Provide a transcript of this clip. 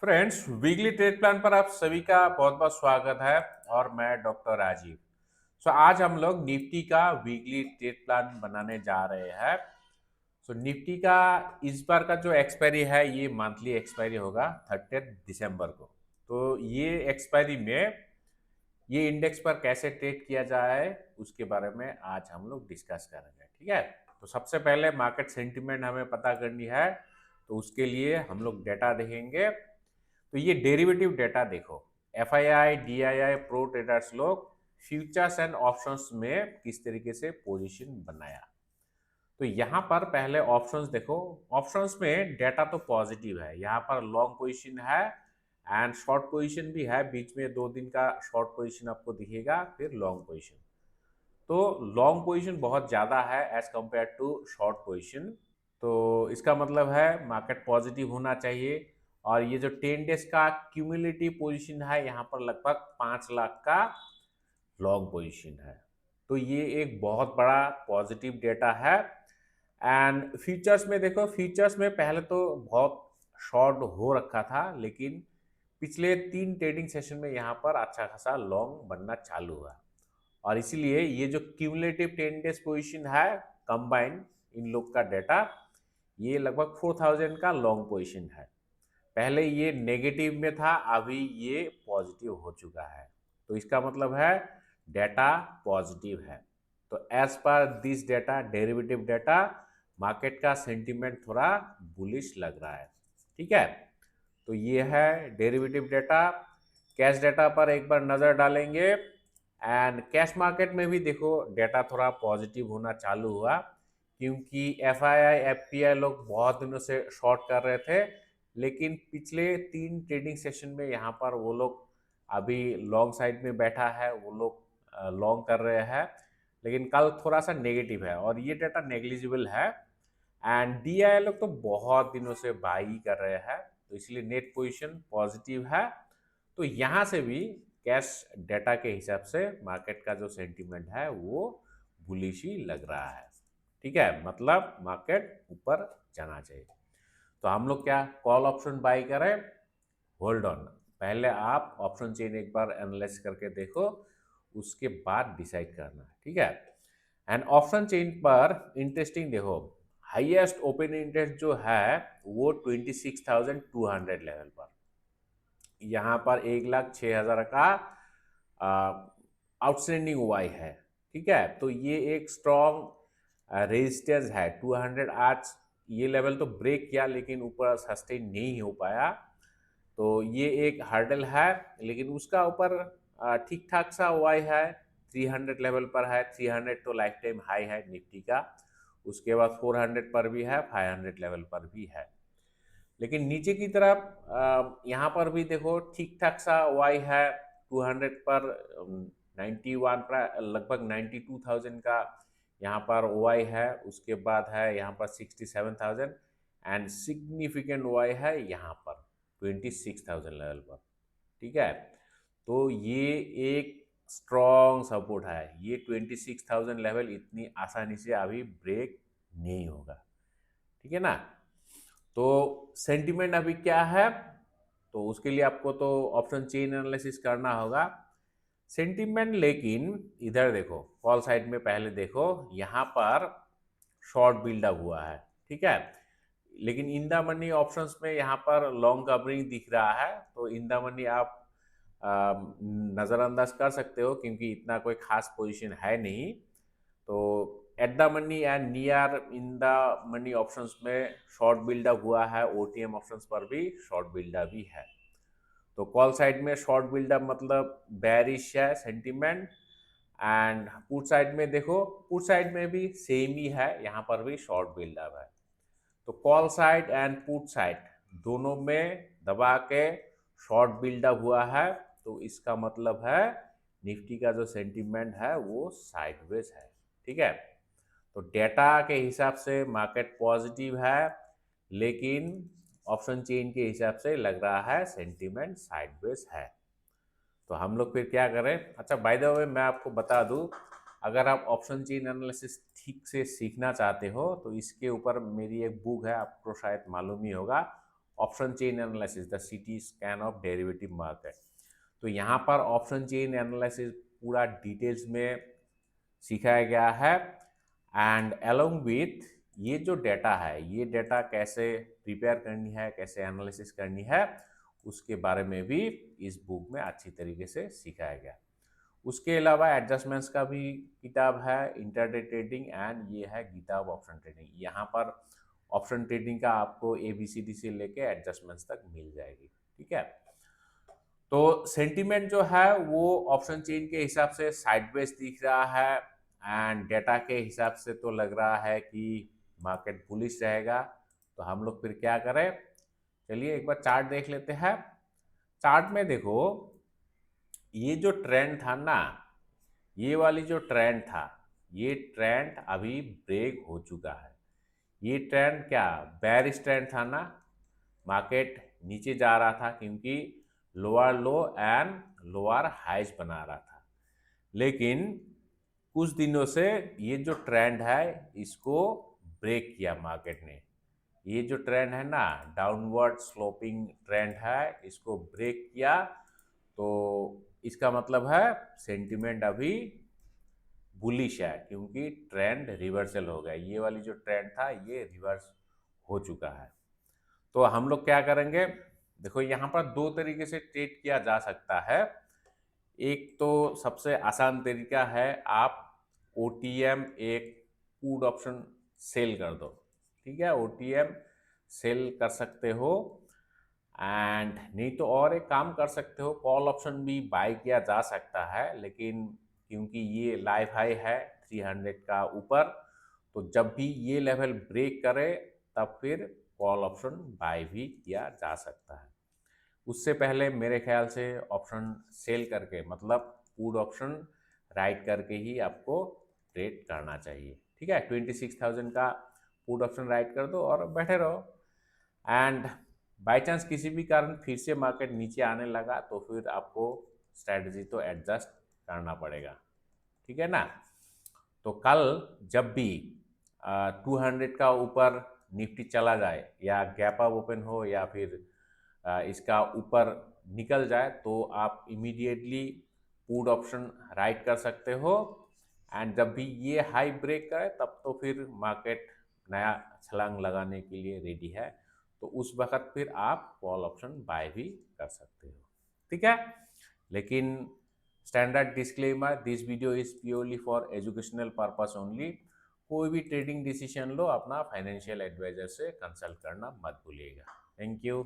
Friends, weekly trade plan पर आप सभी का बहुत बहुत स्वागत है। और मैं डॉक्टर राजीव। आज हम लोग निफ्टी का वीकली ट्रेड प्लान बनाने जा रहे हैं। निफ्टी का इस बार का जो एक्सपायरी है ये मंथली एक्सपायरी होगा 30 दिसंबर को। तो ये एक्सपायरी में ये इंडेक्स पर कैसे ट्रेड किया जाए उसके बारे में आज हम लोग डिस्कस करेंगे। ठीक है। तो सबसे पहले मार्केट सेंटिमेंट हमें पता करनी है। तो उसके लिए हम लोग डेटा देखेंगे। तो ये डेरिवेटिव डेटा देखो, F I I D I I pro traders लोग फ्यूचर्स एंड ऑप्शंस में किस तरीके से पोजीशन बनाया। तो यहाँ पर पहले ऑप्शंस देखो। ऑप्शंस में डेटा तो पॉजिटिव है, यहाँ पर लॉन्ग पोजीशन है एंड शॉर्ट पोजीशन भी है। बीच में 2 दिन का शॉर्ट पोजीशन आपको दिखेगा, फिर लॉन्ग पोजीशन। तो लॉन्ग पोजीशन बहुत ज़्यादा है as compared to short position. तो इसका मतलब है मार्केट पॉजिटिव होना चाहिए। और ये जो 10 डेज का क्यूमुलेटिव पोजीशन है, यहाँ पर लगभग 5 लाख का लॉन्ग पोजीशन है। तो ये एक बहुत बड़ा पॉजिटिव डेटा है। एंड फ्यूचर्स में देखो, फ्यूचर्स में पहले तो बहुत शॉर्ट हो रखा था, लेकिन पिछले 3 ट्रेडिंग सेशन में यहाँ पर अच्छा खासा लॉन्ग बनना चालू हुआ। और इसीलिए ये जो क्यूमुलेटिव 10 डेज पोजीशन है कंबाइंड इन लोग का डेटा, ये लगभग 4000 का लॉन्ग पोजीशन है। पहले ये नेगेटिव में था, अभी ये पॉजिटिव हो चुका है। तो इसका मतलब है डेटा पॉजिटिव है। तो as per this data, derivative data, market का सेंटीमेंट थोड़ा बुलिश लग रहा है। ठीक है। तो ये है डेरिवेटिव डेटा। कैश डेटा पर एक बार नजर डालेंगे एंड कैश मार्केट में भी देखो डेटा थोड़ा पॉजिटिव होना चालू हुआ, क्योंकि F I I F P I लोग बहुत दिनों से शॉर्ट कर रहे थे। लेकिन पिछले 3 ट्रेडिंग सेशन में यहाँ पर वो लोग अभी लॉन्ग साइड में बैठा है, वो लोग लॉन्ग कर रहे हैं। लेकिन कल थोड़ा सा नेगेटिव है और ये डाटा नेग्लिजिबल है। एंड डी आई लोग तो बहुत दिनों से बाई कर रहे हैं, तो इसलिए नेट पोजीशन पॉजिटिव है। तो यहाँ से भी कैश डेटा के हिसाब से मार्केट का जो सेंटीमेंट है वो बुलिश ही लग रहा है। ठीक है, मतलब मार्केट ऊपर जाना चाहिए। तो हम लोग क्या कॉल ऑप्शन बाई करें? होल्ड ऑन, पहले आप ऑप्शन चेन एक बार एनालाइज करके देखो, उसके बाद डिसाइड करना। ठीक है। एंड ऑप्शन चेन पर इंटरेस्टिंग देखो, हाईएस्ट ओपन इंटरेस्ट जो है वो 26,200 लेवल पर, यहाँ पर 1,06,000 का आउटस्टैंडिंग वाई है। ठीक है। तो ये एक स्ट्रॉन्ग रेजिस्टेंस है 200। आज ये लेवल तो ब्रेक किया, लेकिन ऊपर सस्टेन नहीं हो पाया। तो ये एक हर्डल है, लेकिन उसका ऊपर ठीक ठाक सा वाई है। 300 लेवल पर है। 300 तो लाइफ टाइम हाई है निफ्टी का। उसके बाद 400 पर भी है, 500 लेवल पर भी है। लेकिन नीचे की तरफ यहाँ पर भी देखो ठीक ठाक सा वाई है। 200 पर 91 पर लगभग 92,000 का यहाँ पर वाई है। उसके बाद है यहाँ पर 67,000 एंड सिग्निफिकेंट वाई है यहाँ पर 26,000 लेवल पर। ठीक है। तो ये एक स्ट्रॉन्ग सपोर्ट है। ये 26,000 लेवल इतनी आसानी से अभी ब्रेक नहीं होगा। ठीक है ना। तो सेंटिमेंट अभी क्या है, तो उसके लिए आपको तो ऑप्शन चेन एनालिसिस करना होगा। सेंटिमेंट, लेकिन इधर देखो कॉल साइड में पहले देखो, यहाँ पर शॉर्ट बिल्डअप हुआ है। ठीक है। लेकिन इन द मनी ऑप्शंस में यहाँ पर लॉन्ग कवरिंग दिख रहा है। तो इन द मनी आप नज़रअंदाज कर सकते हो, क्योंकि इतना कोई खास पोजीशन है नहीं। तो at the money and near in the money options में शॉर्ट बिल्डअप हुआ है। ओटीएम ऑप्शंस पर भी शॉर्ट बिल्डअप भी है। तो कॉल साइड में शॉर्ट बिल्डअप मतलब बेरिश है सेंटीमेंट। एंड पुट साइड में देखो, पुट साइड में भी सेम ही है, यहाँ पर भी शॉर्ट बिल्डअप है। तो call side and put side दोनों में दबा के शॉर्ट बिल्डअप हुआ है। तो इसका मतलब है निफ्टी का जो सेंटीमेंट है वो साइडवेज है। ठीक है। तो डेटा के हिसाब से मार्केट पॉजिटिव है, लेकिन ऑप्शन चेन के हिसाब से लग रहा है सेंटीमेंट साइडवेज है। तो हम लोग फिर क्या करें? अच्छा, बाय द वे मैं आपको बता दूं, अगर आप ऑप्शन चेन एनालिसिस ठीक से सीखना चाहते हो तो इसके ऊपर मेरी एक बुक है, आपको शायद मालूम ही होगा, option chain analysis, the CT scan of derivative market. तो यहाँ पर ऑप्शन चेन एनालिसिस पूरा डिटेल्स में सिखाया गया है, एंड अलोंग विथ ये जो डाटा है, ये डाटा कैसे प्रिपेयर करनी है, कैसे एनालिसिस करनी है, उसके बारे में भी इस बुक में अच्छी तरीके से सिखाया गया। उसके अलावा एडजस्टमेंट्स का भी किताब है, इंटरडे ट्रेडिंग, एंड ये है गीता ऑफ ऑप्शन ट्रेडिंग। यहाँ पर ऑप्शन ट्रेडिंग का आपको ABCD से लेके एडजस्टमेंट्स तक मिल जाएगी, ठीक है। तो सेंटीमेंट जो है वो ऑप्शन चेन के हिसाब से साइडवेज दिख रहा है, एंड डेटा के हिसाब से तो लग रहा है कि मार्केट बुलिश रहेगा। तो हम लोग फिर क्या करें, चलिए एक बार चार्ट देख लेते हैं। चार्ट में देखो, ये जो ट्रेंड था ना, ये वाली जो ट्रेंड था, ये ट्रेंड अभी ब्रेक हो चुका है। ये ट्रेंड क्या बेयरिश ट्रेंड था ना, मार्केट नीचे जा रहा था क्योंकि lower low and lower highs बना रहा था। लेकिन कुछ दिनों से ये जो ट्रेंड है इसको ब्रेक किया मार्केट ने। ये जो ट्रेंड है ना, डाउनवर्ड स्लोपिंग ट्रेंड है, इसको ब्रेक किया। तो इसका मतलब है सेंटिमेंट अभी बुलिश है, क्योंकि ट्रेंड रिवर्सल हो गया। ये वाली जो ट्रेंड था ये रिवर्स हो चुका है। तो हम लोग क्या करेंगे, देखो यहाँ पर दो तरीके से ट्रेड किया जा सकता है। एक तो सबसे आसान तरीका है, आप OTM एक पुट ऑप्शन सेल कर दो, ठीक है, OTM सेल कर सकते हो। एंड नहीं तो और एक काम कर सकते हो, कॉल ऑप्शन भी बाय किया जा सकता है, लेकिन क्योंकि ये लाइव हाई है 300 का ऊपर, तो जब भी ये लेवल ब्रेक करे तब फिर कॉल ऑप्शन बाय भी किया जा सकता है। उससे पहले मेरे ख्याल से ऑप्शन सेल करके, मतलब पुट ऑप्शन राइट करके ही आपको ट्रेड करना चाहिए, ठीक है। 26,000 का पुट ऑप्शन राइट कर दो और बैठे रहो। एंड बाय चांस किसी भी कारण फिर से मार्केट नीचे आने लगा तो फिर आपको स्ट्रैटेजी तो एडजस्ट करना पड़ेगा, ठीक है ना। तो कल जब भी 200 का ऊपर निफ्टी चला जाए, या गैप अप ओपन हो, या फिर इसका ऊपर निकल जाए, तो आप इमीडिएटली पुट ऑप्शन राइट कर सकते हो। एंड जब भी ये हाई ब्रेक करे तब तो फिर मार्केट नया छलांग लगाने के लिए रेडी है, तो उस वक्त फिर आप कॉल ऑप्शन बाय भी कर सकते हो, ठीक है। लेकिन standard disclaimer, this video is purely for educational purpose only. कोई भी ट्रेडिंग डिसीजन लो, अपना फाइनेंशियल एडवाइजर से कंसल्ट करना मत भूलिएगा। Thank you.